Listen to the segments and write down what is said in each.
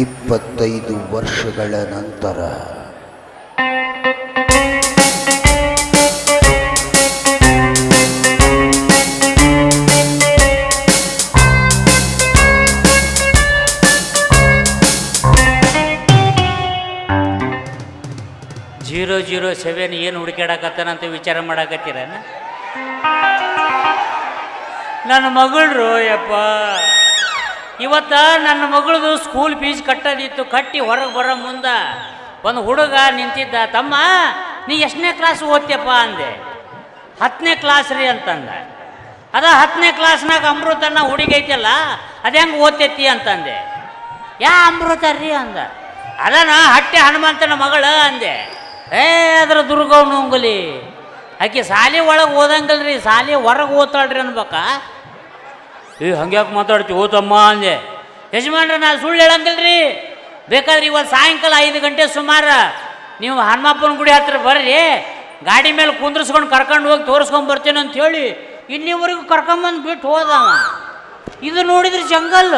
25 ವರ್ಷಗಳ ನಂತರ ಜೀರೋ 07 ಏನು ಹುಡುಕಾಡಕತ್ತಾನಂತ ವಿಚಾರ ಮಾಡಾಕತ್ತೀರ? ನನ್ನ ಮಗಳು ಯಪ್ಪ, ಇವತ್ತ ನನ್ನ ಮಗಳದು ಸ್ಕೂಲ್ ಫೀಸ್ ಕಟ್ಟೋದಿತ್ತು. ಕಟ್ಟಿ ಹೊರಗೆ ಬರೋ ಮುಂದೆ ಒಂದು ಹುಡುಗ ನಿಂತಿದ್ದ. ತಮ್ಮ, ನೀ ಎಷ್ಟನೇ ಕ್ಲಾಸ್ ಓದ್ತೀಯಪ್ಪ ಅಂದೆ. 10ನೇ ಕ್ಲಾಸ್ ರೀ ಅಂತಂದ. ಅದ 10ನೇ ಕ್ಲಾಸ್ನಾಗ ಅಮೃತನ ಹುಡುಗಿ ಐತಲ್ಲ, ಅದು ಹೆಂಗೆ ಓದ್ತೈತಿ ಅಂತಂದೆ. ಯಾ ಅಮೃತ ರೀ ಅಂದ. ಅದನ ಹಟ್ಟೆ ಹನುಮಂತನ ಮಗಳು ಅಂದೆ. ಅದ್ರ ದುರ್ಗವ್ನು ಅಂಗುಲಿ, ಆಕೆ ಸಾಲಿ ಒಳಗೆ ಓದಂಗಲ್ರಿ, ಸಾಲಿ ಹೊರಗೆ ಓದ್ತಾಳ್ರಿ ಅನ್ಬೇಕಾ? ಹಂಗ್ಯಾಕೆ ಮಾತಾಡ್ತೀವಿ ಓತಮ್ಮ ಅಂದೆ. ಯಜಮಾನ್ರ, ನಾನು ಸುಳ್ಳು ಹೇಳಂಗಿಲ್ರಿ, ಬೇಕಾದ್ರೆ ಇವತ್ತು ಸಾಯಂಕಾಲ 5 ಗಂಟೆ ಸುಮಾರು ನೀವು ಹನುಮಪ್ಪನ ಗುಡಿ ಹತ್ರ ಬರ್ರಿ, ಗಾಡಿ ಮೇಲೆ ಕುಂದ್ರಿಸ್ಕೊಂಡು ಕರ್ಕೊಂಡು ಹೋಗಿ ತೋರಿಸ್ಕೊಂಡು ಬರ್ತೀನಿ ಅಂತ ಹೇಳಿ ಇಲ್ಲಿವರೆಗೂ ಕರ್ಕೊಂಬಂದು ಬಿಟ್ಟು ಹೋದವ. ಇದು ನೋಡಿದ್ರೆ ಜಂಗಲ್,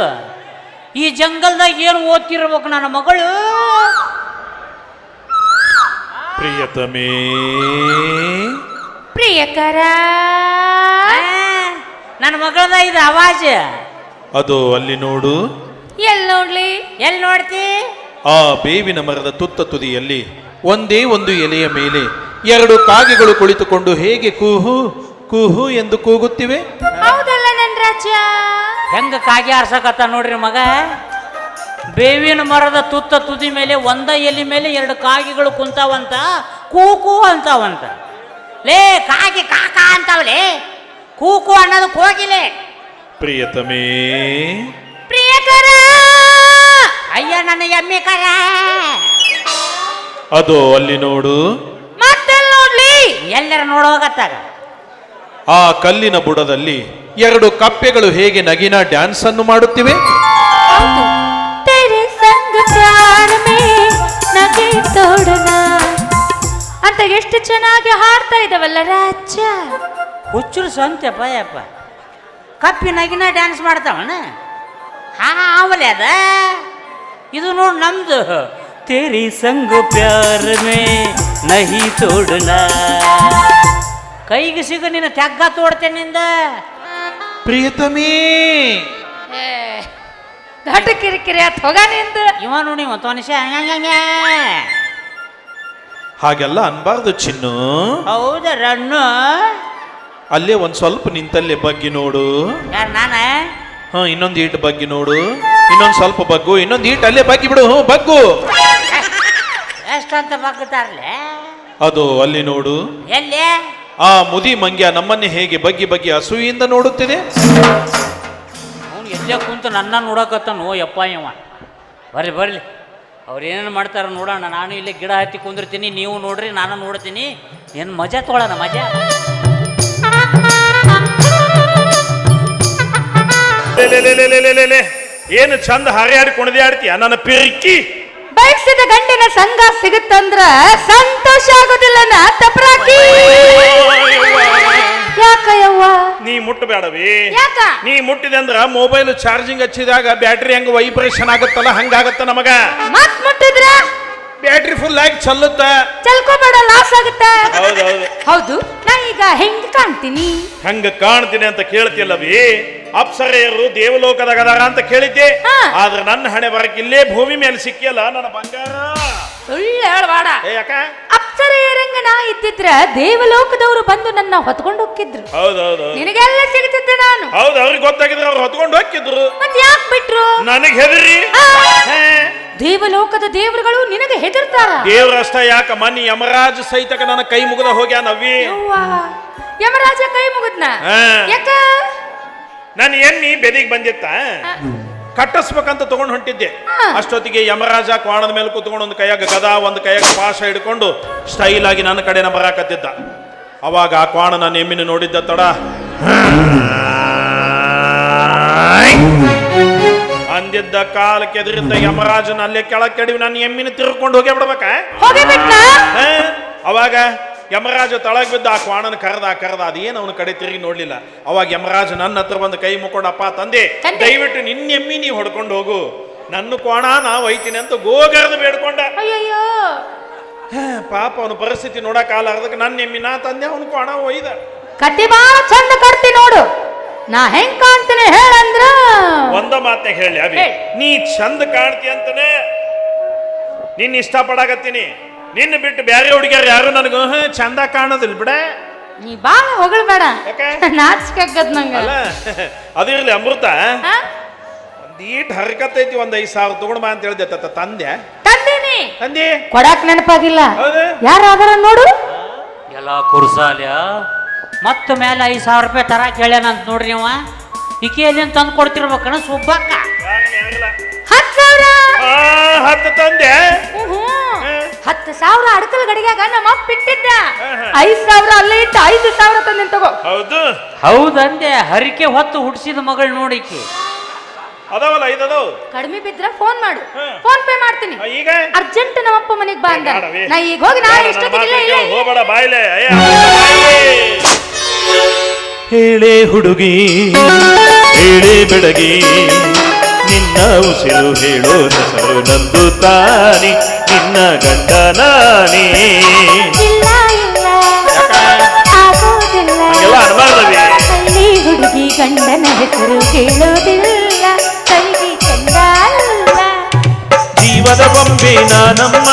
ಈ ಜಂಗಲ್ದಾಗ ಏನು ಓದ್ತಿರ್ಬೇಕು ನನ್ನ ಮಗಳು? ಪ್ರಿಯತಮೇ, ಪ್ರಿಯಕರ, ನನ್ನ ಮಗಳದ ಇದು ಆವಾಜ. ಅದು ಅಲ್ಲಿ ನೋಡು. ಎಲ್ಲಿ ನೋಡ್ಲಿ? ಎಲ್ಲಿ ನೋಡ್ತಿ? ಆ ಬೇವಿನ ಮರದ ತುತ್ತ ತುದಿಯಲ್ಲಿ ಒಂದೇ ಒಂದು ಎಲೆಯ ಮೇಲೆ 2 ಕಾಗೆಗಳು ಕುಳಿತುಕೊಂಡು ಹೇಗೆ ಕೂಹು ಕೂಹು ಎಂದು ಕೂಗುತ್ತಿವೆ. ಹೌದಲ್ಲ ನನ್ನ ರಾಜ? ಹೆಂಗ ಕಾಗೆ ಆರ್ಸಕತ್ತ ನೋಡ್ರಿ ಮಗ. ಬೇವಿನ ಮರದ ತುತ್ತ ತುದಿ ಮೇಲೆ ಒಂದ ಎಲೆ ಮೇಲೆ 2 ಕಾಗೆಗಳು ಕುಂತಾವಂತ, ಕೂಕು ಅಂತಾವಂತ. ಲೇ ಕಾಗೆ ಕಾಕ ಅಂತಾವಲೇ, ಕೂಕು ಅನ್ನೋದು ಕೋಗಿಲೆ. ಪ್ರಿಯತಮೇ, ಪ್ರಿಯಕರ, ಅಯ್ಯ ನನ್ನ ಎಮ್ಮೆ ಕರ. ಅದು ಅಲ್ಲಿ ನೋಡು. ಮತ್ತೆ ನೋಡ್ಲಿ? ಎಲ್ಲರ ನೋಡೋಗತ್ತಾಗ ಆ ಕಲ್ಲಿನ ಬುಡದಲ್ಲಿ 2 ಕಪ್ಪೆಗಳು ಹೇಗೆ ನಗಿನ ಡ್ಯಾನ್ಸ್ ಅನ್ನು ಮಾಡುತ್ತಿವೆ. ಅಂತ ಎಷ್ಟು ಚೆನ್ನಾಗಿ ಹಾಡ್ತಾ ಇದ್ದಾವಲ್ಲ ರಾಜ. ಹುಚ್ಚರು ಸಂತೆಪ್ಪ ಯಪ್ಪ, ಕಪ್ಪಿನಾಗಿನ ಡ್ಯಾನ್ಸ್ ಮಾಡ್ತಾವಣ. ಅವಲೇ ಅದ ಇದು ನೋಡಿ ನಮ್ದು. ತೇರಿ ಸಂಗ ಪ್ಯಾರ ಮೇ ನಹಿ ತೋಡನಾ, ಕೈಗೆ ಸಿಗ ನಿನ್ನ ತೆಗ್ಗ ತೋಡ್ತೇನಿಂದ. ಪ್ರಿಯತಮೇ, ದೊಡ್ಡ ಕಿರಿಕಿರಿ ಆತ್ ಹೋಗ ನಿಂದು. ಇವ ನೋಡಿ ಮತ್ತು ಮನುಷ್ಯ ಹಾಗೆಲ್ಲ ಅನ್ಬಾರ್ದು ಚಿನ್ನು. ಹೌದ ರಣ್ಣು? ಅಲ್ಲೇ ಒಂದ್ ಸ್ವಲ್ಪ ನಿಂತಲ್ಲೇ ಬಗ್ಗಿ ನೋಡು. ಯಾರು ನಾನ? ಇನ್ನೊಂದು ಈಟ್ ಬಗ್ಗಿ ನೋಡು. ಇನ್ನೊಂದು ಸ್ವಲ್ಪ ಬಗ್ಗು. ಇನ್ನೊಂದು ಈಟ್ ಅಲ್ಲೇ ಬಗ್ಗಿ ಬಿಡು. ಬಗ್ಗು. ಎಷ್ಟಂತ ಬಗ್ತಾರಲೆ? ಅದು ಅಲ್ಲಿ ನೋಡು. ಎಲ್ಲಿ? ಆ ಮುದಿ ಮಂಗ್ಯ ನಮ್ಮನ್ನೇ ಹೇಗೆ ಬಗ್ಗಿ ಬಗ್ಗಿ ಅಸೂಯಿಂದ ನೋಡುತ್ತಿದೆ. ಅವನು ಎಲ್ಲೇ ಕುಂತು ನನ್ನ ನೋಡಕತ್ತಾನು ಯಪ್ಪ ಇವ. ಬರ್ರಿ ಬರ್ಲಿ, ಅವ್ರು ಏನೇನು ಮಾಡ್ತಾರ ನೋಡೋಣ. ನಾನು ಇಲ್ಲೇ ಗಿಡ ಹತ್ತಿ ಕುಂದಿರ್ತೀನಿ, ನೀವು ನೋಡ್ರಿ, ನಾನು ನೋಡ್ತೀನಿ. ಏನು ಮಜಾ ತೊಗೊಳ್ಳೋಣ, ಮಜಾ. ಏನು ಚಂದ ಹಾರಿ ಕುಣಿದಾಡ್ತೀಯ ನನ್ನ ಪಿರ್ಕಿ. ಬಯಸಿದ ಗಂಡಿನ ಸಂಘ ಸಿಗುತ್ತಂದ್ರ ಸಂತೋಷ ಆಗೋದಿಲ್ಲ ನಾ ತಪ್ರಾಕಿ. ಯಾಕಯ್ಯವ್ವ? ನೀ ಮುಟ್ಟಬೇಡವಿ. ಯಾಕ? ನೀ ಮುಟ್ಟಿದೆ ಅಂದ್ರ ಮೊಬೈಲ್ ಚಾರ್ಜಿಂಗ್ ಹಚ್ಚಿದಾಗ ಬ್ಯಾಟ್ರಿ ಹೆಂಗ ವೈಬ್ರೇಷನ್ ಆಗತ್ತಲ್ಲ ಹಂಗಾಗತ್ತ ನಮಗ. ಮತ್ ಮುಟ್ಟಿದ್ರ ಬ್ಯಾಟ್ರಿ ಫುಲ್ ಆಗಿ ಚಲ್ಲುತ್ತ. ಚಲ್ಕೋಬೇಡ, ಲಾಸ್ ಆಗುತ್ತ. ಹೌದೌದು ಹೌದು. ನಾ ಈಗ ಹೆಂಗ್ ಕಾಣ್ತೀನಿ? ಹಂಗ ಕಾಣ್ತೀನಿ ಅಂತ ಕೇಳ್ತಿಲ್ಲವಿ. ಅಪ್ಸರೆಯರು ದೇವಲೋಕದಾಗ ಅದಾರ ಅಂತ ಕೇಳಿದ್ದೆ. ಆದ್ರೆ ನನ್ನ ಹಣೆ ಬರಕ್ ಇಲ್ಲೇ ಭೂಮಿ ಮೇಲೆ ಸಿಕ್ಕಿಯಲ್ಲ ನನ್ನ ಬಂಗಾರ. ಸುಳ್ಳು ಹೇಳ್ಬೇಡ. ಯಾಕ? ಅಪ್ಸರೆಯರಂಗ ನಾ ಇದ್ದಿದ್ರ ದೇವಲೋಕದವರು ಬಂದು ನನ್ನ ಹೊತ್ಕೊಂಡು ಹೋಗಿದ್ರು. ಹೌದೌದು. ನಿನಗೆಲ್ಲ ಸಿಗುತ್ತಿದ್ದೆ ನಾನು. ಹೌದು, ಅವ್ರಿಗೆ ಗೊತ್ತಾಗಿದ್ರು, ಅವ್ರು ಹೊತ್ಕೊಂಡು ಹೋಗಿದ್ರು. ಮತ್ ಯಾಕೆ ಬಿಟ್ರು? ನನಗ್ ಹೆದರಿ. ದೇವಲೋಕದ ದೇವರುಗಳು ನಿನಗೆ ಹೆದರ್ತಾರ? ದೇವ್ರಷ್ಟ ಯಾಕ, ಮನಿ ಯಮರಾಜ ಸಹಿತಕ ನನ್ನ ಕೈ ಮುಗಿದ ಹೋಗ್ಯ ನವ್ವಿ. ಯಮರಾಜ ಕೈ ಮುಗಿದ್ನ? ಯಾಕ? ನಾನು ಎಣ್ಣಿ ಬೆದಿಗೆ ಬಂದಿತ್ತ, ಕಟ್ಟಿಸ್ಬೇಕಂತ ತಗೊಂಡು ಹೊಂಟಿದ್ದೆ. ಅಷ್ಟೊತ್ತಿಗೆ ಯಮರಾಜ ಕ್ವಾಣದ ಮೇಲೆ ಕೂತ್ಕೊಂಡು ಒಂದು ಕೈಯಾಗ ಗದಾ, ಒಂದು ಕೈಯಾಗ ಪಾಶ ಹಿಡ್ಕೊಂಡು ಸ್ಟೈಲ್ ಆಗಿ ನನ್ನ ಕಡೆನ ಬರಾಕತ್ತಿದ್ದ. ಅವಾಗ ಆ ಕ್ವಾಣ ನನ್ನ ಎಮ್ಮಿನ ನೋಡಿದ್ದ ತಡ ಅಂದಿದ್ದ ಕಾಲ ಕೆದರಿದ್ದ ಯಮರಾಜನ ಅಲ್ಲೇ ಕೆಳಗೆ ಕೆಡವಿ ನನ್ನ ಎಮ್ಮಿನ ತಿರ್ಕೊಂಡು ಹೋಗೇ ಬಿಡ್ಬೇಕ. ಅವಾಗ ಯಮರಾಜ ತಳಗ್ ಬಿದ್ದ ಆ ಕ್ವಾಣನ ಕರೆದ ಅದೇನು ಅವನ ಕಡೆ ತಿರುಗಿ ನೋಡ್ಲಿಲ್ಲ. ಅವಾಗ ಯಮರಾಜ ನನ್ನ ಹತ್ರ ಬಂದು ಕೈ ಮುಕ್ಕೊಂಡು, ಅಪ್ಪ ತಂದೆ, ದಯವಿಟ್ಟು ನಿನ್ನೆಮ್ಮಿ ನೀವು ಹೊಡ್ಕೊಂಡು ಹೋಗು, ನನ್ನ ಕೋಣ ನಾ ಒಯ್ತೀನಿ ಅಂತ ಗೋಗರ್ದು ಬೇಡ್ಕೊಂಡ. ಅಯ್ಯಯ್ಯೋ ಪಾಪ ಅವನ ಪರಿಸ್ಥಿತಿ ನೋಡಕ್ ಆಲಾರ್ದಕ್ಕೆ ನನ್ನ ಎಮ್ಮಿ ನಾ ತಂದೆ ಅವನು ಕೋಣ ಒಯ್ದ. ಕತಿ ಬಾಳ ಚಂದ ಕಟ್ತಿ ನೋಡು, ನಾ ಹೆಂಗ್ ಕಾಣ್ತೀನಿ ಹೇಳಂದ್ರ ಒಂದ ಮಾತನ್ನ ಹೇಳಿ ಅಭಿ, ನೀ ಚಂದ ಕಾಣ್ತಿ ಅಂತಾನೆ ನಿನ್ನ ಇಷ್ಟಪಡಾಕತ್ತೀನಿ. ನಿನ್ನ ಬಿಟ್ಟು ಬೇರೆ ಹುಡುಗಿಯರು ಯಾರು ನನಗ ಚಂದ ಕಾಣೋದಿಲ್ಲ ಬಿಡ. ನೀ ಬಾಳ ಹೊಗಳ್ಬೇಡ, ಯಾಕೆ? ನಾಚಿಕಾಗದ್ ನಂಗ. ಅಲ್ಲ ಅದಿರ್ಲಿ ಅಮೃತ, ಒಂದೀಟ್ ಹರಕತ್ತೈತಿ, 5,000 ತಗೊಂಡ್ ಬಾ ಅಂತ ಹೇಳ್ದೆ. ತಂದೆ ತಂದೀನಿ, ತಂದಿ ಕೊಡಾಕ್ ನೆನಪಾಗಿಲ್ಲ. ಹೌದು ಯಾರಾದ್ರ ನೋಡು. ಎಲ್ಲ ಕುರ್ಸಾಲ್ಯ ಮತ್ತ ಮೇಲೆ 5,000 ರೂಪಾಯಿ ತರ ಕೇಳ್ಯಾನಂತ ನೋಡ್ರಿ ನೀವು. ಈಕೆ ಎಲ್ಲಿಂದ ತಂದು ಕೊಡ್ತಿರ್ಬೇಕನ ಸುಬ್ಬಕ್ಕ. 10,000. 10 ತಂದೆ. 10,000 ಅಡಕಲ್ ಗಡಿಗ್ಯಾಗ ನಮ್ಮ ಅಪ್ಪ ಇಟ್ಟಿದ್ದ. 5,000 ಅಲ್ಲೇ ಇಟ್ಟು 5,000 ತಂದಿನ್ ತಗೋ. ಹೌದು ಹೌದಂದೆ, ಹರಿಕೆ ಹೊತ್ತು ಹುಟ್ಟಿಸಿದ ಮಗಳು ನೋಡಿಕಿ ಅದಾವಲ್ಲ 5 ಅದಾವ. ಕಡಿಮೆ ಬಿದ್ರ ಫೋನ್ ಮಾಡು, ಫೋನ್ ಪೇ ಮಾಡ್ತೀನಿ. ಈಗ ಅರ್ಜೆಂಟ್ ನಮ್ಮಪ್ಪ ಮನೆಗ್ ಬಾ ಅಂದ. ನಾ ಈಗ ಹೋಗಿ ನಾ ಎಷ್ಟೊತ್ತಿಗೆ ಹೋಗಬೇಡ ಬಾಯ್ಲೆ. ಹೇಳೆ ಹುಡುಗಿ ಹೇಳೆ ಬೆಡಗಿ, ನಿನ್ನ ಉಸಿರು ಹೇಳೋ ಹೆಸರು ನಂದು ತಾನಿ, ನಿನ್ನ ಗಂಡ ನಾನೇ. ಇಲ್ಲ ಇಲ್ಲ ಆಗೋದಿಲ್ಲ, ಹಂಗೆಲ್ಲ ಅನ್ಬಾರ್ದವಿ. ಹಳ್ಳಿ ಹುಡುಗಿ ಗಂಡನ ಹೆಸರು ಕೇಳೋದಿಲ್ಲ, ಕೈಗೆ ಚಂದ ಅಲ್ಲ. ಜೀವದ ಬೊಂಬೆ ನಾನಮ್ಮ,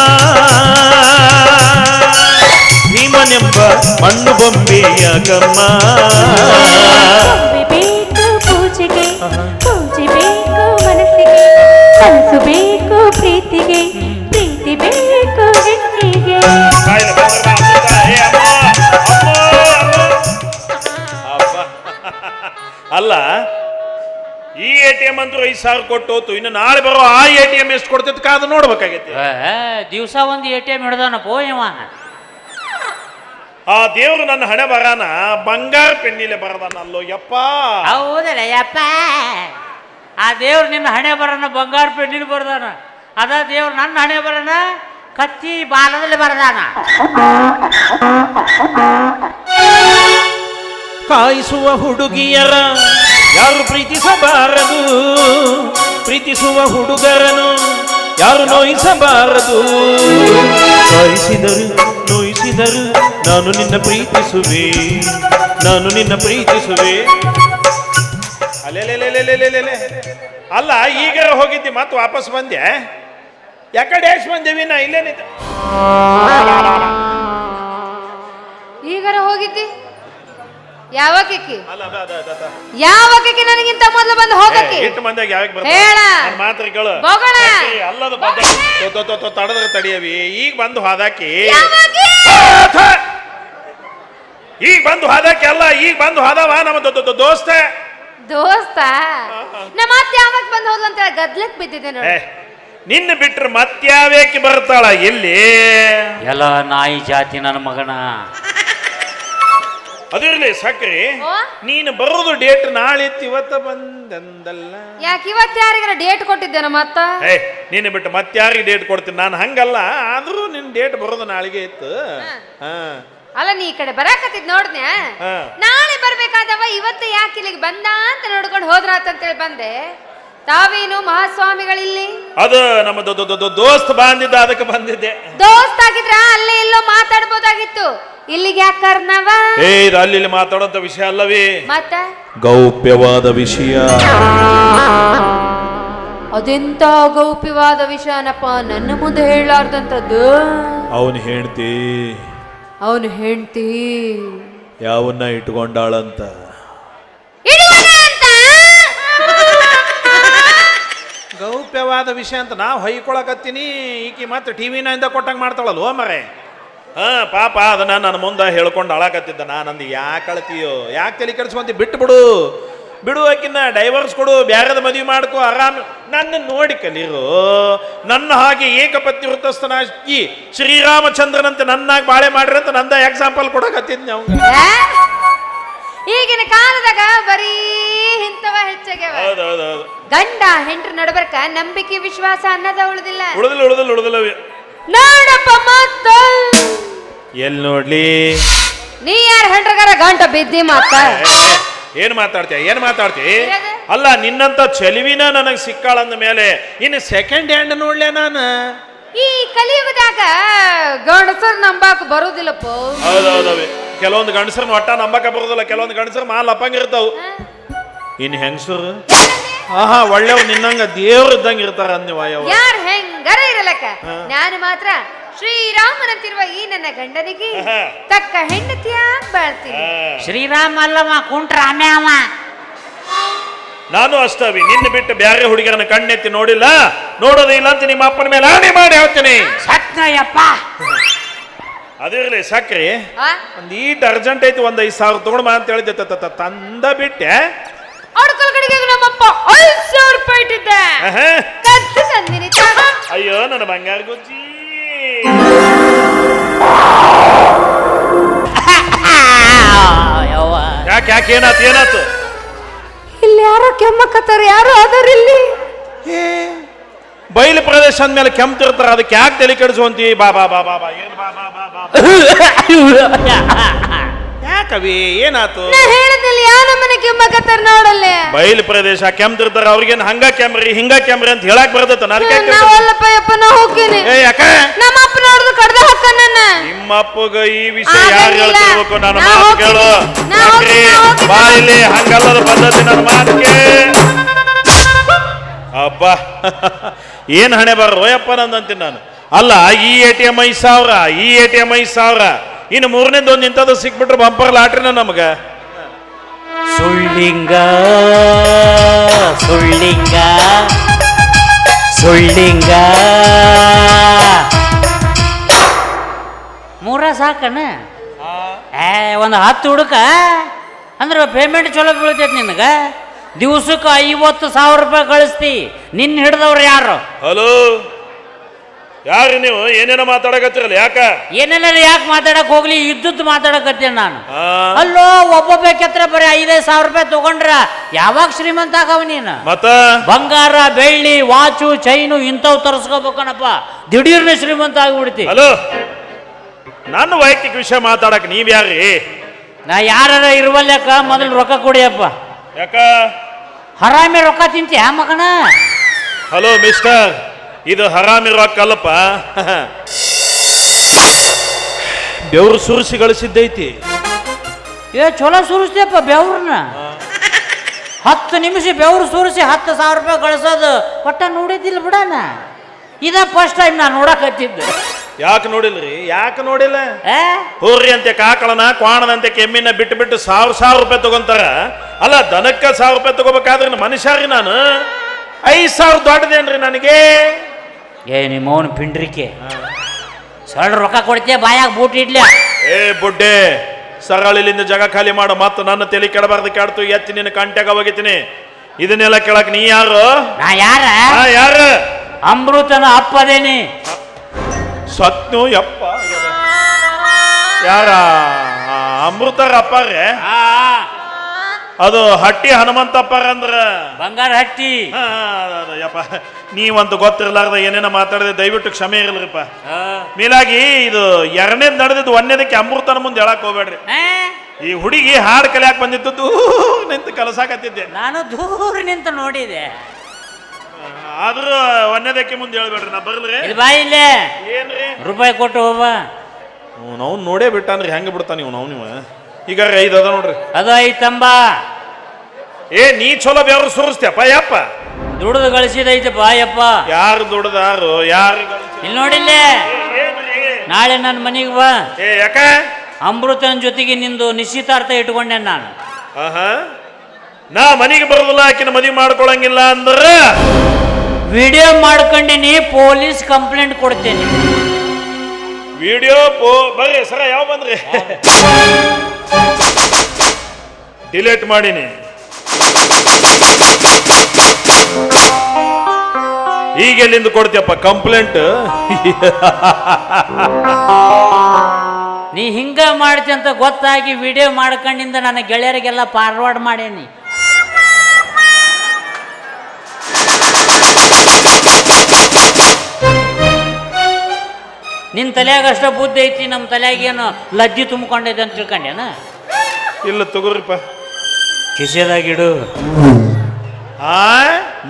ಭೀಮನೆಂಬ ಮಣ್ಣು ಬೊಂಬೆ ಯಾಕಮ್ಮ. ಬೊಂಬೆ ಬೇಕು ಪೂಜೆಗೆ, ಪೂಜೆ ಬೇಕು ಮನಸ್ಸಿಗೆ, ಮನಸ್ಸು ಬೇಕು ಪ್ರೀತಿಗೆ, ಪ್ರೀತಿ ಬೇಕು ಹೆಣ್ಣಿಗೆ. ಅಲ್ಲ, ಈ ATM ಅಂತೂ 5,000 ಕೊಟ್ಟು ಹೋತು. ಇನ್ನು ನಾಳೆ ಬರೋ ಆ ATM ಎಷ್ಟು ಕೊಡ್ತೈತೆ ಕಾದು ನೋಡ್ಬೇಕಾಗೈತಿ. ದಿವಸ ಒಂದು ATM ಹಿಡ್ದಾನಪ್ಪೋ ಇವ. ಆ ದೇವ್ರು ನನ್ನ ಹಣೆ ಬರಾನ ಬಂಗಾರ ಪೆನ್ನಿಲೆ ಬರದಾನಲ್ಲೋ ಯಪ್ಪ. ಹೌದಲ್ಲ ಯಪ್ಪ, ಆ ದೇವ್ರು ನಿನ್ನ ಹಣೆ ಬರನ ಬಂಗಾರ ಪೆಣ್ಣಿನ ಬರ್ದಾನ. ಅದ ದೇವ್ರು ನನ್ನ ಹಣೆ ಬರನ ಕತ್ತಿ ಬಾಲದಲ್ಲಿ ಬರದಾನ. ಕಾಯಿಸುವ ಹುಡುಗಿಯರ ಯಾರು ಪ್ರೀತಿಸಬಾರದು, ಪ್ರೀತಿಸುವ ಹುಡುಗರನು ಯಾರು ನೋಯಿಸಬಾರದು. ಕಾಯಿಸಿದರು ನೋಯಿಸಿದರು ನಾನು ನಿನ್ನ ಪ್ರೀತಿಸುವೆ, ನಾನು ನಿನ್ನ ಪ್ರೀತಿಸುವೆ. ಅಲ್ಲೆಲೆಲೆಲೆಲೆಲೆಲೆ ಅಲ್ಲ, ಈಗ ಹೋಗಿದ್ದಿ ಮತ್ತೆ ವಾಪಸ್ ಬಂದೆ. ಯಾಕಡೆ ಎಷ್ಟು ಬಂದೇವಿ ನಾ ಇಲ್ಲೇನಿದ್ದೆ. ಈಗಾರ ಹೋಗಿದ್ದಿ? ಯಾವಕ್ಕೆ ಅಲ್ಲ ಯಾವಕ್ಕೆ ನನಗಿಂತ ಮೊದಲು ಬಂದು ಹೋಗಕ್ಕೆ ಎಷ್ಟು ಮಂದಿಯಾಗ ಯಾವಾಗ ಬರ್ತಾರೆ ಹೇಳ ಮಾತ್ರ ಕೇಳು. ಹೋಗೋಣ. ಅಲ್ಲದ ತಡದ್ರ ತಡಿಯವಿ. ಈಗ ಬಂದು ಹಾದಾಕಿ, ಈಗ ಬಂದು ಹಾದಾಕಿ ಅಲ್ಲ, ಈಗ ಬಂದು ಹಾದವ ನಮ್ಮ ದೋಸ್ತ. ದೋಸ್ತ ನಮ್ಮ ಅತ್ತೆ ಯಾವಾಗ ಬಂದು ಹೋದ್ಲು ಅಂತ ಗದ್ಲಕ್ ಬಿದ್ದಿದ್ದೆ ನೋಡಿ. ನಿನ್ನ ಬಿಟ್ರೆ ಮತ್ಯಾವೇಕಿ ಬರ್ತಾಳ ಎಲ್ಲಿ? ಎಲ್ಲ ನಾಯಿ ಜಾತಿ ನನ್ನ ಮಗನ. ಅದಿರ್ಲಿ ಸಕ್ರಿ, ನೀನು ಬರೋದು ಡೇಟ್ ನಾಳೆ ಇತ್ತು, ಇವತ್ತ ಬಂದಂದಲ್ಲ. ಯಾಕೆ ಇವತ್ತು ಯಾರಿಗಾರ ಡೇಟ್ ಕೊಟ್ಟಿದ್ದೆ ನಮ್ಮ ಅತ್ತ? ನೀನು ಬಿಟ್ಟು ಮತ್ಯಾರಿಗೆ ಡೇಟ್ ಕೊಡ್ತೀನಿ ನಾನು? ಹಂಗಲ್ಲ, ಆದ್ರೂ ನಿನ್ ಡೇಟ್ ಬರೋದು ನಾಳೆಗೆ ಇತ್ತು. ಅಲ್ಲ, ನೀ ಈ ಕಡೆ ಬರಾಕತ್ತಿದ್ ನೋಡ್ನೆ. ನಾಳೆ ಬರ್ಬೇಕಾದವ ಇವತ್ತು ಯಾಕೆ ಇಲ್ಲಿಗೆ ಬಂದ ಅಂತ ನೋಡ್ಕೊಂಡು ಹೋದ್ರಾತಂತೇಳಿ ಬಂದೆ. ತಾವೇನು ಮಹಾಸ್ವಾಮಿಗಳಿಲ್ಲಿ? ಅದು ನಮ್ಮ ದೋಸ್ತ್ ಬಂದಿದ್ದ, ಅದಕ್ಕೆ ಬಂದಿದ್ದೆ. ದೋಸ್ತ್ ಆಗಿದ್ರ ಅಲ್ಲೇ ಎಲ್ಲೋ ಮಾತಾಡ್ಬೋದಾಗಿತ್ತು, ಇಲ್ಲಿಗೆ ಯಾಕೆ ಕರ್ನವ? ಅಲ್ಲಿ ಮಾತಾಡೋಂತ ವಿಷಯ ಅಲ್ಲವೇ, ಮತ್ತ ಗೌಪ್ಯವಾದ ವಿಷಯ. ಅದೆಂತ ಗೌಪ್ಯವಾದ ವಿಷಯನಪ್ಪ, ನನ್ನ ಮುಂದೆ ಹೇಳಾರ್ದಂಥದ್ದು. ಅವನು ಹೇಳ್ತಿ, ಅವನು ಹೆಂಡ್ತಿ ಯಾವನ್ನ ಇಟ್ಕೊಂಡಾಳಂತ. ಗೌಪ್ಯವಾದ ವಿಷಯ ಅಂತ ನಾವು ಹೊಯ್ಕೊಳಕತ್ತೀನಿ, ಈಕಿ ಮತ್ತೆ ಟಿವಿನಿಂದ ಕೊಟ್ಟಂಗೆ ಮಾಡ್ತಾಳಲ್ವ ಮರೆ. ಪಾಪ ಅದನ್ನ ನನ್ನ ಮುಂದೆ ಹೇಳ್ಕೊಂಡು ಅಳಕತ್ತಿದ್ದ. ನಾನಂದು ಯಾಕೆ ಅಳ್ತೀಯೋ, ಯಾಕೆ ತಲೆ ಕೆಡಿಸ್ಕೊಂತಿ, ಬಿಟ್ಟು ಬಿಡು ಬಿಡು, ಆಕಿನ್ನ ಡೈವರ್ಸ್ ಕೊಡು, ಬ್ಯಾರದ ಮದುವೆ ಮಾಡ್ಕೋ, ಆರಾಮ್ ನನ್ನ ನೋಡಿ ಕಲೀರು. ನನ್ನ ಹಾಗೆ ಏಕಪತ್ನಿ ವೃತ್ತಸ್ಥನಾಗಿ ಶ್ರೀರಾಮಚಂದ್ರನಂತೆ ನನ್ನಾಗಿ ಬಾಳೆ ಮಾಡ್ರಿ ಅಂತ ನಂದ ಎಕ್ಸಾಂಪಲ್ ಕೊಡಕತ್ತಿದ್ನಿ ಅವಂಗ. ಈಗಿನ ಕಾಲದಾಗ ಬರೀ ಇಂಥವ ಹೆಚ್ಚಾಗ್ಯಾವ. ಹೌದೌದೌದು, ಗಂಡ ಹೆಂಡ್ರ ನಡಬರ್ಕ ನಂಬಿಕೆ ವಿಶ್ವಾಸ ಅನ್ನದ ಉಳಿದಿಲ್ಲ. ಉಳಿದಿಲ್ಲ ನೋಡಪ್ಪ ಮತ್ತ ಎಲ್ಲಿ ನೋಡ್ಲಿ, ನೀ ಯಾರ ಹೆಂಡ್ರಗಾರ ಗಂಟ ಬಿದ್ದಿ ಮಾತ ಏನ್ ಮಾತಾಡ್ತೀಯ? ಅಲ್ಲ ನಿನ್ನಂತ ಚೆಲುವಿನ ನನಗೆ ಸಿಕ್ಕಾಳಂದ ಮೇಲೆ ಇನ್ನು ಸೆಕೆಂಡ್ ಹ್ಯಾಂಡ್ ನೋಡ್ಲೆ ನಾನು. ಈ ಕಲಿಯುಗದಾಗ ಗಂಡಸರ್ ನಂಬಾಕ ಬರುದಿಲ್ಲಪ್ಪ. ಹೌದೌದವಿ, ಕೆಲವೊಂದು ಗಂಡಸರ್ನ ಒಟ್ಟ ನಂಬಕ ಬರೋದಿಲ್ಲ, ಕೆಲವೊಂದು ಗಂಡಸರು ಮಾಲ್ ಅಪ್ಪಂಗಿರ್ತಾವು. ಇನ್ ಹೆಂಗಸರು ಆಹಾ ಒಳ್ಳೆವ್ ನಿನ್ನಂಗ ದೇವ್ರ ಇದ್ದಂಗ ಇರ್ತಾರ ಅಂದಿವ. ಯಾರು ಹೆಂಗಾರ ಇರಲಕ್ಕ, ನಾನು ಮಾತ್ರ ಶ್ರೀರಾಮನಂತಿರುವ ಈ ನನ್ನ ಗಂಡನಿಗೆ ತಕ್ಕ ಹೆಂಡತಿಯಾಗಿ ಬಾಳ್ತೀನಿ. ಶ್ರೀರಾಮ ಅಲ್ಲವ ಕುಂಟ್ರಾಮೆ ಅವ. ನಾನು ಅಷ್ಟವಿ, ನಿನ್ನ ಬಿಟ್ಟು ಬ್ಯಾರೆ ಹುಡುಗಿಯರನ್ನ ಕಣ್ಣೆತ್ತಿ ನೋಡಿಲ್ಲ, ನೋಡೋದೇ ಇಲ್ಲ ಅಂತ ನಿಮ್ಮ ಅಪ್ಪನ ಮೇಲೆ ಆಣೆ ಮಾಡಿ ಹೇಳ್ತೀನಿ. ಸತ್ನಯ್ಯಪ್ಪ. ಅದಿರ್ಲಿ ಸಕ್ರಿ, ಒಂದ್ ಈಟ್ ಅರ್ಜೆಂಟ್ ಐತಿ, ಒಂದ್ 5,000 ತಗೊಂಡ್ ಬಾ ಅಂತ ಹೇಳಿದ್ದೆ. ತಂದ ಬಿಟ್ಟೆ. ಅಡ್ಕಲ್ ಕಡೆಗೆ ನಮ್ಮಪ್ಪ 5,000 ರೂಪಾಯಿ ಇಟ್ಟಿದ್ದೆ. ಕತ್ತು ತಂದಿನಿ. ಅಯ್ಯೋ ನನ್ನ ಬಂಗಾರ ಗುಜ್ಜಿ. ಯಾಕೆ ಯಾಕೆ ಏನಾತು ಏನಾತು? ಇಲ್ಲಿ ಯಾರೋ ಕೆಮ್ಮಕತ್ತಾರ, ಯಾರು ಅದರ ಇಲ್ಲಿ? ಬಯಲು ಪ್ರದೇಶ ಅಂದ್ಮೇಲೆ ಕೆಮ್ತಿರ್ತಾರ, ಅದಕ್ಕೆ ಯಾಕೆ ತಲೆ ಕೆಡಿಸುವಂತಿ? ಬಾ ಬಾ ಬಾ ಬಾ ಬಾ ಏನು ಬಾ ಬಾ ಬಾ ಬಾ. ಯಾಕವಿ ಏನಾತು? ನಾ ಹೇಳದಲ್ಲಿ ಯಾ ನಮ್ಮನೆ ಕೆಮ್ಮಕತ್ತಾರ ನೋಡಲ್ಲೇ. ಬಯಲು ಪ್ರದೇಶ ಕೆಮ್ತಿರ್ತಾರ, ಅವ್ರಿಗೇನು ಹಂಗ ಕೆಮ್ರಿ ಹಿಂಗ ಕೆಮ್ರಿ ಅಂತ ಹೇಳಕ್ ಬರ್ತೈತ? ನಾವಲ್ಲಪ್ಪ ಯಪ್ಪ, ನಾ ಹೋಗ್ತೀನಿ. ಯಾಕ ನಮ್ಮ ಅಪ್ಪ ನೋಡಿದ್ರು ಕಡ್ದ ಹಾಕ ನನ್ನ. ನಿಮ್ಮ ಅಪ್ಪಗ ಈ ವಿಷಯ ಯಾರು ಹೇಳ್ತಿರ್ಬೇಕು? ನನ್ನ ಮಾತು ಕೇಳು. ಬಾಯಿಲಿ ಹಂಗಲ್ಲದ ಪದ್ಧತಿ, ನನ್ನ ಮಾತು ಕೇಳು. ಅಬ್ಬಾ ಏನ್ ಹಣೆ ಬಾರ ಯಪ್ಪ ನಂದಂತೀನಿ ನಾನು. ಅಲ್ಲ ಈ ATM 5,000, ಈ ATM 5,000, ಇನ್ನು ಮೂರನೇದು ಒಂದು ಇಂಥದ್ದು ಸಿಕ್ಬಿಟ್ರೆ ಬಂಪರ್ ಲಾಟ್ರಿನ ನಮಗ. ಸುಳ್ಳಿಂಗ ಸುಳ್ಳಿಂಗ ಸುಳ್ಳಿಂಗ ಮೂರ ಸಾಕನ? ಒಂದು 10 ಹುಡುಕ ಅಂದ್ರೆ ಪೇಮೆಂಟ್ ಚಲೋ ಬೀಳ್ತೈತಿ ನಿನಗ. ದಿವ್ಸಕ್ಕೆ 50,000 ರೂಪಾಯಿ ಕಳಿಸ್ತಿ. ನಿನ್ನ ಹಿಡ್ದವ್ರು ಯಾರು? ಹಲೋ, ಯಾರು ನೀವು? ಏನೇನೋ ಮಾತಾಡಕತ್ತಿರಲ್ಲ, ಯಾಕ? ಏನೇನಾರ ಯಾಕೆ ಮಾತಾಡಕ್ ಹೋಗ್ಲಿ, ಇದ್ದದ್ದು ಮಾತಾಡಕತ್ತೀನಿ ನಾನು. ಅಲ್ಲೋ ಒಬ್ಬೊಬ್ಬಕ್ಕೆತ್ರ ಬರೀ 5,000 ರೂಪಾಯಿ ತಗೊಂಡ್ರ ಯಾವಾಗ ಶ್ರೀಮಂತ ಆಗವ ನೀನು? ಮತ್ತ ಬಂಗಾರ ಬೆಳ್ಳಿ ವಾಚು ಚೈನು ಇಂಥವು ತರಿಸ್ಕೋಬೇಕನಪ್ಪ, ದಿಢೀರ್ನ ಶ್ರೀಮಂತ ಆಗಿಬಿಡ್ತಿ. ಹಲೋ, ನನ್ನ ವೈಯಕ್ತಿಕ ವಿಷಯ ಮಾತಾಡಕ್ ನೀವ್ ಯಾರ್ರಿ? ನಾ ಯಾರ ಇರುವಲ್ಯಾಕ ಮೊದಲು ರೊಕ್ಕ ಕೊಡಿಯಪ್ಪ. ಯಾಕ ಹರಾಮಿ ರೊಕ್ಕ ತಿಂತೀಯ ಮಗನ? ಹಲೋ ಮಿಸ್ಟರ್, ಇದು ಹರಾಮಿ ರೊಕ್ಕ ಅಲ್ಲಪ್ಪ, ಬೆವರು ಸುರಿಸಿ ಗಳಿಸಿದ್ದೈತಿ. ಚಲೋ ಸುರಿಸ್ತೀಯಪ್ಪ ಬೆವ್ರನ್ನ. 10 ನಿಮಿಷ ಬೆವ್ರು ಸುರಿಸಿ 10,000 ರೂಪಾಯಿ ಗಳಿಸೋದು ಒಟ್ಟ ನೋಡಿದ್ದಿಲ್ಲ ಬಿಡಣ. ಇದ ಫಸ್ಟ್ ಟೈಮ್ ನಾನು ನೋಡಕತ್ತಿದ್ದು. ಯಾಕೆ ನೋಡಿಲ್ರಿ? ಯಾಕೆ ನೋಡಿಲ್ಲ? ಹೋರ್ರಿ ಅಂತೆ ಕಾಕಳನ ಕ್ವಾಣದಂತೆ ಕೆಮ್ಮಿನ ಬಿಟ್ಟು ಬಿಟ್ಟು 1,000 ರೂಪಾಯಿ ತಗೊಂತಾರ. ಅಲ್ಲ ದನಕ್ಕ 1,000 ರೂಪಾಯಿ ತಗೋಬೇಕಾದ್ರೆ ಮನುಷ್ಯರಿ ನಾನು. 5,000 ದೊಡ್ಡದೇನ್ರಿ ನನಗೆ? ನಿಮ್ಮವನು ಪಿಂಡ್ರಿಕೆ ಸರಳ ರೊಕ್ಕ ಕೊಡ್ತೀಯ, ಬಾಯಾಗ ಬೂಟ್ ಇಡ್ಲಿ. ಬುಡ್ಡೆ ಸರಳಿಲಿಂದ ಜಾಗ ಖಾಲಿ ಮಾಡು, ಮತ್ತು ನನ್ನ ತಲೆ ಕೆಡಬಾರ್ದು ಕೆಡ್ತು ಎತ್ತಿ ನಿನ್ನ ಕಂಟ್ಯಾಗ ಹೋಗಿತೀನಿ. ಇದನ್ನೆಲ್ಲ ಕೇಳಕ್ ನೀ ಯಾರು? ನಾ ಯಾರ? ಯಾರು? ಅಮೃತನ ಅಪ್ಪದೇನಿ. ಸತ್ನು ಯಪ್ಪ ಯಾರ? ಅಮೃತರ ಅಪ್ಪಾರೆ? ಅದು ಹಟ್ಟಿ ಹನುಮಂತಪ್ಪರ ಅಂದ್ರ ಬಂಗಾರ ಹಟ್ಟಿ. ಯಪ್ಪ ನೀವಂತೂ ಗೊತ್ತಿರ್ಲಾರ್ದ ಏನೇನೋ ಮಾತಾಡಿದೆ, ದಯವಿಟ್ಟು ಕ್ಷಮೆ ಇರಲ್ರಿಪ್ಪ. ಮೇಲಾಗಿ ಇದು 2ನೇದ್ ನಡೆದಿದ್ದು 1ನೇದಕ್ಕೆ ಅಮೃತನ ಮುಂದೆ ಹೇಳಕ್ ಹೋಗ್ಬೇಡ್ರಿ. ಈ ಹುಡುಗಿ ಹಾಡು ಕಲಿಯಾಕ್ ಬಂದಿತ್ತು, ದೂರ ನಿಂತು ಕಲಸಾಕತ್ತಿದ್ದೆ ನಾನು, ದೂರ ನಿಂತು ನೋಡಿದೆ. ಆದ್ರೂ 1ನೇದಕ್ಕೆ ಮುಂದೆ ಹೇಳ್ಬೇಡ್ರಿ, ನಾ ಬರ್ಲ್ರಿ. ಬಾಯಿಲ್ಲೇ ಏನ್ರಿ? ರೂಪಾಯಿ ಕೊಟ್ಟು ಹೋಗ. ನಾವು ನೋಡೇ ಬಿಟ್ಟಾನ್ರಿ, ಹೆಂಗ ಬಿಡ್ತಾನ ನೀವು. ಈಗ 5 ಅದ ನೋಡ್ರಿ. ಅದು 5 ತಂಬ. ನೀ ಚಲೋ ಬೆವರು ಸುರಿಸ್ತೀಯಪ್ಪ ಯಪ್ಪ. ದುಡ್ದು ಗಳಿಸಿದೈತಪ್ಪ ಯಪ್ಪ. ಯಾರು ದುಡ್ದಾರು? ಯಾರು ಇಲ್ಲಿ ನೋಡಿಲ್ಲೇ, ನಾಳೆ ನನ್ನ ಮನೆಗೆ ಬಾ. ಯಾಕ? ಅಮೃತನ ಜೊತೆಗೆ ನಿಂದು ನಿಶ್ಚಿತಾರ್ಥ ಇಟ್ಕೊಂಡೆ ನಾನು. ನಾ ಮನೆಗೆ ಬರೋದಿಲ್ಲ, ಆಕಿನ ಮದುವೆ ಮಾಡ್ಕೊಳಂಗಿಲ್ಲ ಅಂದ್ರ ವಿಡಿಯೋ ಮಾಡ್ಕೊಂಡಿನಿ, ಪೊಲೀಸ್ ಕಂಪ್ಲೇಂಟ್ ಕೊಡ್ತೇನೆ. ವಿಡಿಯೋ ಬರ್ರಿ ಸರ, ಯಾವ ಬಂದ್ರಿ? ಡಿಲೇಟ್ ಮಾಡೀನಿ. ಈಗ ಎಲ್ಲಿಂದ ಕೊಡ್ತೀಯಪ್ಪ ಕಂಪ್ಲೇಂಟ್? ನೀ ಹಿಂಗ ಮಾಡ್ತಿ ಅಂತ ಗೊತ್ತಾಗಿ ವಿಡಿಯೋ ಮಾಡ್ಕೊಂಡಿಂದ ನನ್ನ ಗೆಳೆಯರಿಗೆಲ್ಲ ಫಾರ್ವರ್ಡ್ ಮಾಡೇನಿ. ನಿನ್ನ ತಲೆಯಾಗ ಅಷ್ಟ ಬುದ್ಧಿ ಐತಿ, ನಮ್ಮ ತಲೆಯಾಗೇನು ಲಜ್ಜಿ ತುಂಬಿಕೊಂಡೈತೆ ಅಂತ ತಿಳ್ಕೊಂಡೇನ? ಇಲ್ಲ ತಗೋರಿಪ್ಪ, ಕಿಸೆದಾಗಿಡು. ಆ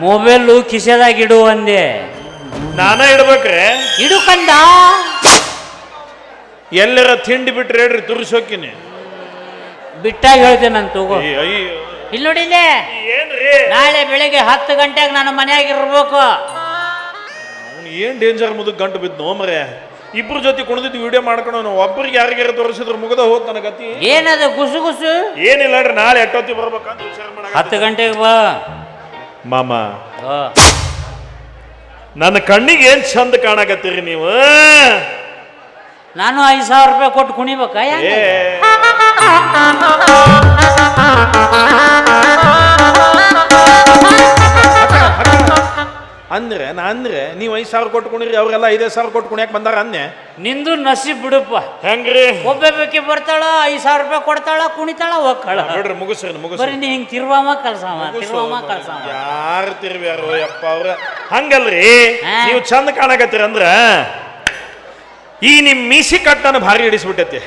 ಮೊಬೈಲು ಕಿಸೆದಾಗ ಇಡು ಅಂದೆ. ನಾನ ಇಡ್ಬೇಕ್ರೆ ಇಡು ಕಂದ. ಎಲ್ಲರ ತಿಂಡಿ ಬಿಟ್ರೆ ಹೇಳ್ರಿ ತುರ್ಸೋಕಿನಿ. ಬಿಟ್ಟಾಗ ಹೇಳ್ತೇನೆ ನಾನು ತಗೋ. ಅಯ್ಯೋ ಇಲ್ಲಿ ನೋಡಿಲ್ಲೇ, ಏನ್ರಿ ನಾಳೆ ಬೆಳಿಗ್ಗೆ 10 ಗಂಟೆಗೆ ನಾನು ಮನ್ಯಾಗ ಇರ್ಬೇಕು. ಅವ್ನು ಏನ್ ಡೇಂಜರ್ ಮುದುಕ್ ಗಂಟು ಬಿದ್ದು ಮರೆ. ಇಬ್ರು ಜೊತೆ ಕುಣಿದಿದ್ದು ವಿಡಿಯೋ ಮಾಡ್ಕೊಂಡು ಒಬ್ಬರಿಗೆ ಯಾರಿಗಾರ ತೋರಿಸಿದ್ರು ಮುಗದ ಹೋದ್ ನನ್ನ ಗತಿ. ಏನದು ಗುಸು ಗುಸು? ಏನಿಲ್ಲ ನೋಡ್ರಿ, ನಾಳೆ ಎಟ್ಟೊತ್ತಿ ಬರ್ಬೇಕಂತ ವಿಚಾರ ಮಾಡ. 10 ಗಂಟೆಗೆ ಬಾ ಮಾಮ. ಆ. ನನ್ನ ಕಣ್ಣಿಗೆ ಏನ್ ಚಂದ ಕಾಣಕತ್ತೀರಿ ನೀವು. ನಾನು 5,000 ರೂಪಾಯಿ ಕೊಟ್ಟು ಕುಣಿಬೇಕಾ? ಏ ಅಂದ್ರೆ ನೀವು 5,000 ಕೊಟ್ಟು ಕುಣಿರಿ, ಅವ್ರೆಲ್ಲ 5,000 ಕೊಟ್ಟು ಕುಣಿಯಕ್ ಬಂದಾರ ಅನ್ನೆ. ನಿಂದು ನಸೀಬ್ ಬಿಡುಪ್ಪ. ಹೆಂಗ್ರಿ ಒಬ್ಬಬೇಕಿ ಬರ್ತಾಳ, 5,000 ರೂಪಾಯಿ ಕೊಡ್ತಾಳ, ಕುಣಿತಾಳ, ಹೋಗ್ತಾಳ. ನೋಡ್ರಿ ಮುಗಿಸ್ರಿ ಬರೀ ನೀ ಹಿಂಗ್ ತಿರ್ವಾಮ ಕಳ್ಸಾವ, ತಿರ್ವಾಮ ಕಳ್ಸಾವ. ಯಾರು ತಿರ್ವ್ಯಾರೋ ಯಪ್ಪ ಅವ್ರ. ಹಂಗಲ್ರಿ, ನೀವು ಚಂದ ಕಾಣಕತ್ತೀರ ಅಂದ್ರ ಈ ನಿಮ್ ಮೀಸಿ ಕಟ್ಟನ ಭಾರಿ ಹಿಡಿಸ್ಬಿಟ್ಟೈತಿ.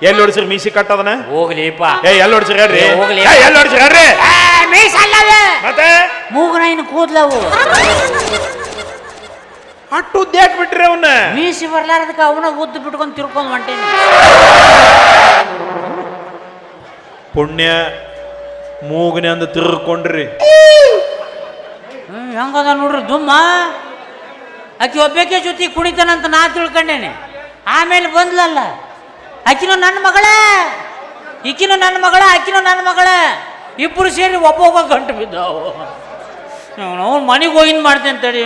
ಎಲ್ಲಿ ಹೊಡಿಸ್ರಿ ಮೀಸಿ ಕಟ್ಟದನ? ಹೋಗ್ಲಿಪ್ಪ. ಎಲ್ಲಿ ಹೊಡಿಸ್ರಿ ಹೇಳ್ರಿ? ಹೋಗ್ಲಿ. ಎಲ್ಲಿ ಹೊಡಿಸ್ರಿ ಹೇಳ್ರಿ? ಮತ್ತೆ ಮೂಗನ ಕೂದ್ಲವು ಅಟ್ಟು ಉದ್ಯಾಕ್ ಬಿಟ್ರಿ ಅವನ್ನ. ಮೀಸಿ ಬರ್ಲಾರದಕ್ಕೆ ಅವನ ಉದ್ದು ಬಿಟ್ಕೊಂಡ್ ತಿರ್ಕೊಂಡ್ ಹೊಂಟೇನಿ. ಪುಣ್ಯ ಮೂಗನೆ ಅಂದ ತಿರ್ಕೊಂಡ್ರಿ. ಹೆಂಗದ ನೋಡ್ರಿ ದುಮ್ಮ. ಆಕಿ ಒಬ್ಬಾಕೆ ಜೊತೆ ಕುಣಿತಾನಂತ ನಾ ತಿಳ್ಕೊಂಡೇನೆ. ಆಮೇಲೆ ಬಂದ್ಲಲ್ಲ, ಆಕಿನೂ ನನ್ನ ಮಗಳ, ಈಕಿನೂ ನನ್ನ ಮಗಳ, ಆಕಿನೂ ನನ್ನ ಮಗಳ, ಇಬ್ಬರು ಸೇರಿ ಒಬ್ಬ ಗಂಟು ಬಿದ್ದಾವು. ಅವ್ನು ಮನೆಗೆ ಹೋಗಿನ್ ಮಾಡ್ತೇನೆ ತಡಿ.